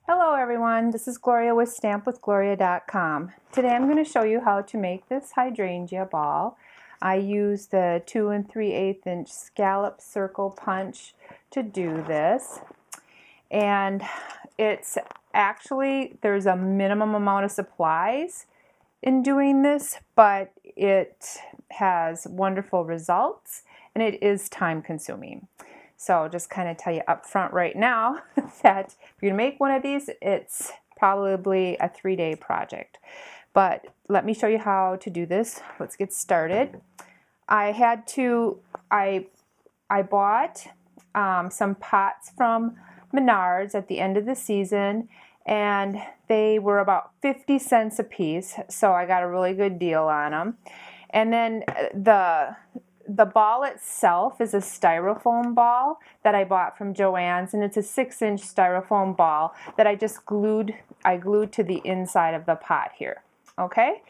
Hello everyone, this is Gloria with stampwithgloria.com. Today I'm going to show you how to make this hydrangea ball. I use the 2 3/8 inch scallop circle punch to do this. And it's actually, there's a minimum amount of supplies in doing this, but it has wonderful results and it is time consuming. So just kind of tell you up front right now that if you're going to make one of these, it's probably a 3-day project. But let me show you how to do this. Let's get started. I bought some pots from Menards at the end of the season, and they were about 50 cents a piece, so I got a really good deal on them. And then the ball itself is a styrofoam ball that I bought from Joann's, and it's a 6-inch styrofoam ball that I glued to the inside of the pot here. Okay,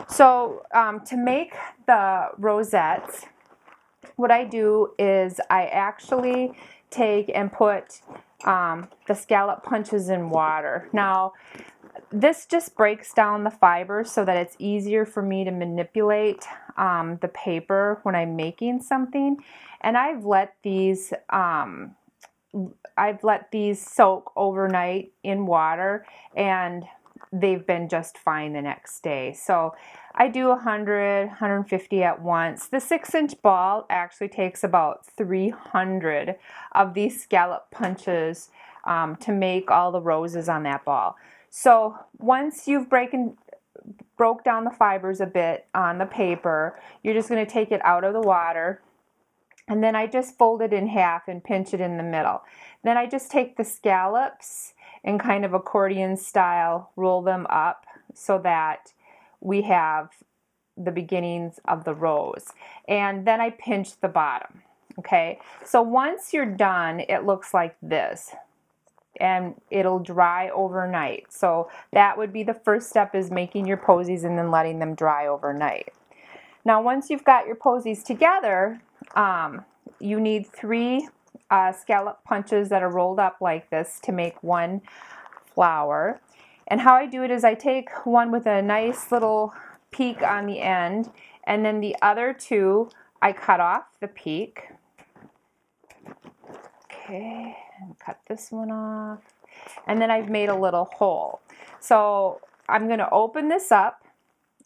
so to make the rosettes, what I do is I actually take and put the scallop punches in water. Now, this just breaks down the fibers so that it's easier for me to manipulate the paper when I'm making something. And I've let these soak overnight in water, and they've been just fine the next day. So I do 100, 150 at once. The 6-inch ball actually takes about 300 of these scallop punches to make all the roses on that ball. So once you've broke down the fibers a bit on the paper, you're just going to take it out of the water, and then I just fold it in half and pinch it in the middle. Then I just take the scallops and kind of accordion style roll them up so that we have the beginnings of the rose, and then I pinch the bottom. Okay, so once you're done, it looks like this, and it'll dry overnight. So that would be the first step, is making your posies and then letting them dry overnight. Now once you've got your posies together, you need 3 scallop punches that are rolled up like this to make one flower. And how I do it is I take one with a nice little peak on the end, and then the other 2 I cut off the peak. Okay, and cut this one off, and then I've made a little hole. So I'm going to open this up,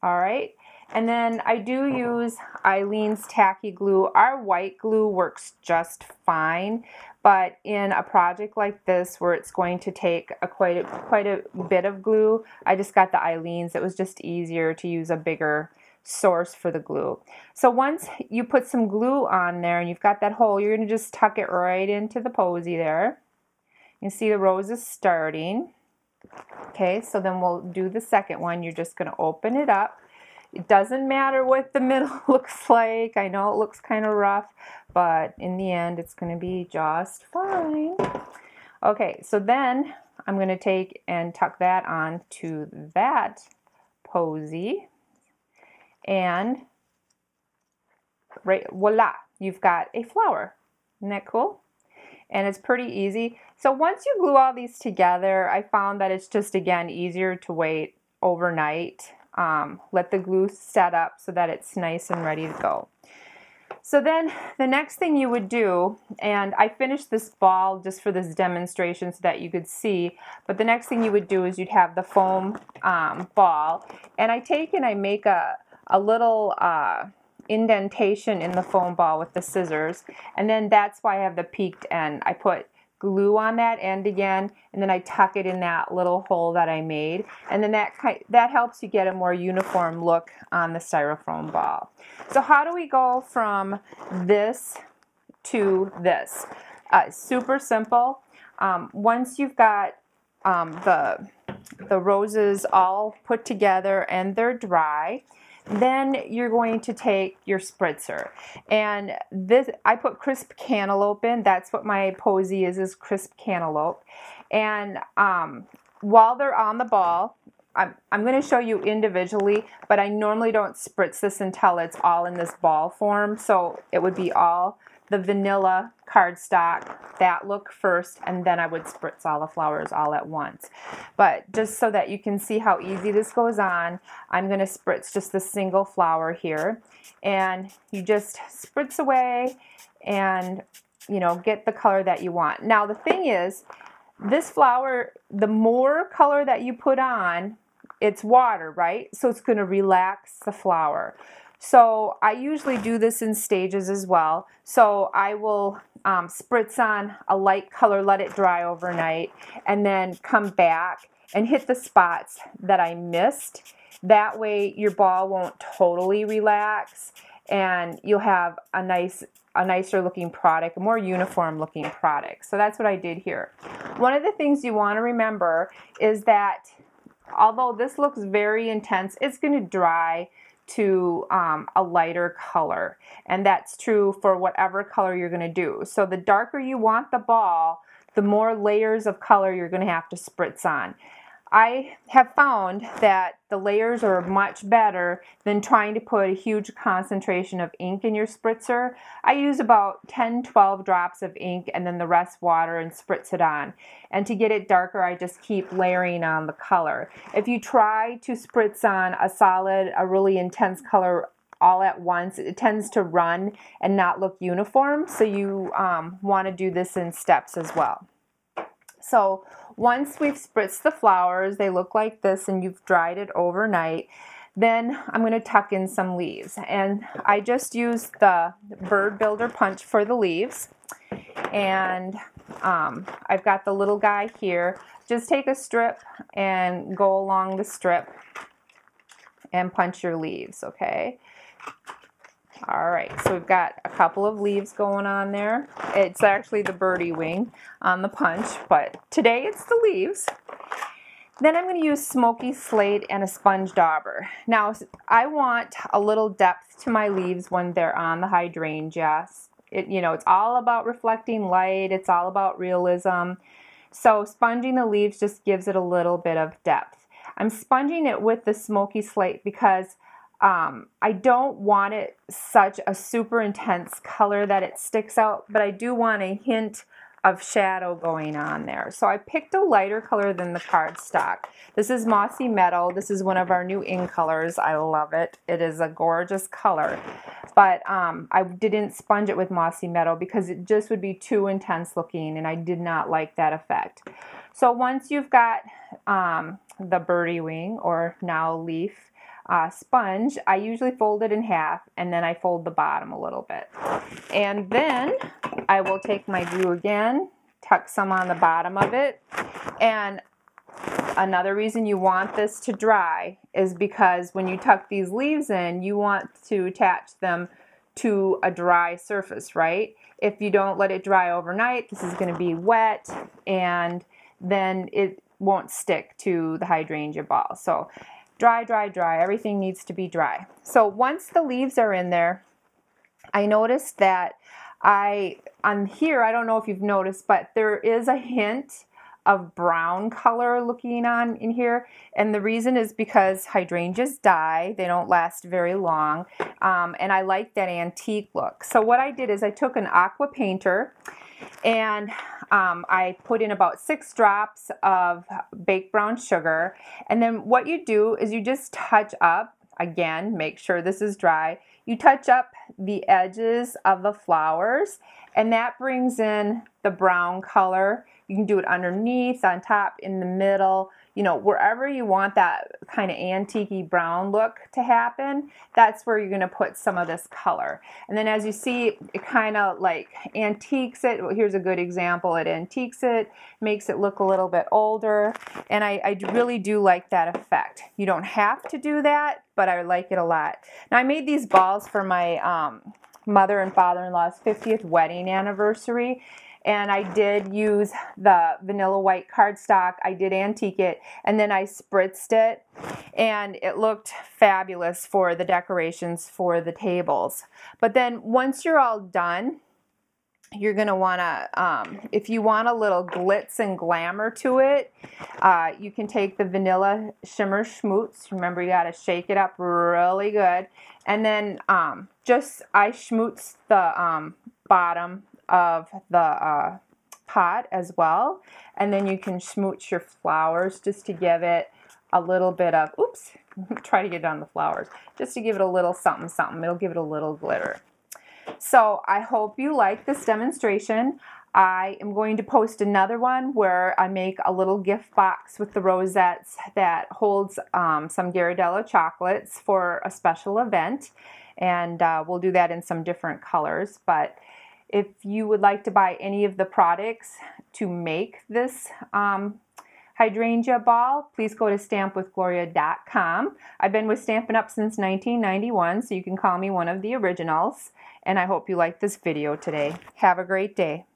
all right, and then I do use Eileen's tacky glue. Our white glue works just fine, but in a project like this where it's going to take quite a bit of glue, I just got the Eileen's. It was just easier to use a bigger source for the glue. So once you put some glue on there and you've got that hole, you're going to just tuck it right into the posy there. You see the rose is starting. Okay, so then we'll do the second one. You're just going to open it up. It doesn't matter what the middle looks like. I know it looks kind of rough, but in the end it's going to be just fine. Okay, so then I'm going to take and tuck that on to that posy. And right, voila, you've got a flower. Isn't that cool? And it's pretty easy. So once you glue all these together, I found that it's just, again, easier to wait overnight. Let the glue set up so that it's nice and ready to go. So then the next thing you would do, and I finished this ball just for this demonstration so that you could see, but the next thing you would do is you'd have the foam ball, and I take and I make a little indentation in the foam ball with the scissors, and then that's why I have the peaked end. I put glue on that end again, and then I tuck it in that little hole that I made, and then that helps you get a more uniform look on the styrofoam ball. So how do we go from this to this? Super simple. Once you've got the roses all put together and they're dry, then you're going to take your spritzer, and this, I put crisp cantaloupe in. That's what my posy is crisp cantaloupe. And while they're on the ball, I'm going to show you individually, but I normally don't spritz this until it's all in this ball form, so it would be all the vanilla cardstock, that look first, and then I would spritz all the flowers all at once. But just so that you can see how easy this goes on, I'm going to spritz just a single flower here. And you just spritz away and, you know, get the color that you want. Now the thing is, this flower, the more color that you put on, it's water, right? So it's going to relax the flower. So I usually do this in stages as well. So I will spritz on a light color, let it dry overnight, and then come back and hit the spots that I missed. That way your ball won't totally relax, and you'll have a nicer looking product, a more uniform looking product. So that's what I did here. One of the things you want to remember is that although this looks very intense, it's going to dry to a lighter color, and that's true for whatever color you're going to do. So the darker you want the ball, the more layers of color you're going to have to spritz on. I have found that the layers are much better than trying to put a huge concentration of ink in your spritzer. I use about 10-12 drops of ink and then the rest water and spritz it on. And to get it darker, I just keep layering on the color. If you try to spritz on a really intense color all at once, it tends to run and not look uniform. So you want to do this in steps as well. So once we've spritzed the flowers, they look like this, and you've dried it overnight, then I'm going to tuck in some leaves. And I just used the Bird Builder punch for the leaves. And I've got the little guy here. Just take a strip and go along the strip and punch your leaves, okay? All right, so we've got a couple of leaves going on there. It's actually the birdie wing on the punch, but today it's the leaves. Then I'm going to use smoky slate and a sponge dauber. Now, I want a little depth to my leaves when they're on the hydrangea. It's all about reflecting light. It's all about realism. So sponging the leaves just gives it a little bit of depth. I'm sponging it with the smoky slate because I don't want it such a super intense color that it sticks out, but I do want a hint of shadow going on there. So I picked a lighter color than the cardstock. This is Mossy Meadow. This is one of our new in colors. I love it. It is a gorgeous color, but I didn't sponge it with Mossy Meadow because it just would be too intense looking, and I did not like that effect. So once you've got the birdie wing, or now leaf, sponge, I usually fold it in half, and then I fold the bottom a little bit. And then I will take my glue again, tuck some on the bottom of it. And another reason you want this to dry is because when you tuck these leaves in, you want to attach them to a dry surface, right? If you don't let it dry overnight, this is going to be wet, and then it won't stick to the hydrangea ball. So dry, dry, dry. Everything needs to be dry. So once the leaves are in there, I noticed that on here, I don't know if you've noticed, but there is a hint of brown color looking on in here. And the reason is because hydrangeas die. They don't last very long. And I like that antique look. So what I did is I took an aqua painter, and I put in about 6 drops of baked brown sugar. And then what you do is you just touch up, again, make sure this is dry. You touch up the edges of the flowers, and that brings in the brown color. You can do it underneath, on top, in the middle, wherever you want that kind of antique-y brown look to happen, that's where you're going to put some of this color. And then as you see, it kind of like antiques it. Well, here's a good example. It antiques it, makes it look a little bit older, and I really do like that effect. You don't have to do that, but I like it a lot. Now, I made these balls for my mother and father-in-law's 50th wedding anniversary. And I did use the vanilla white cardstock. I did antique it, and then I spritzed it, and it looked fabulous for the decorations for the tables. But then once you're all done, you're going to want to, if you want a little glitz and glamour to it, you can take the vanilla shimmer schmoots. Remember, you got to shake it up really good. And then I schmoots the bottom of the pot as well. And then you can smooch your flowers just to give it a little bit of, oops, try to get on the flowers, just to give it a little something, something. It'll give it a little glitter. So I hope you like this demonstration. I am going to post another one where I make a little gift box with the rosettes that holds some Ghirardello chocolates for a special event. And we'll do that in some different colors. But if you would like to buy any of the products to make this hydrangea ball, please go to stampwithgloria.com. I've been with Stampin' Up! Since 1991, so you can call me one of the originals. And I hope you liked this video today. Have a great day.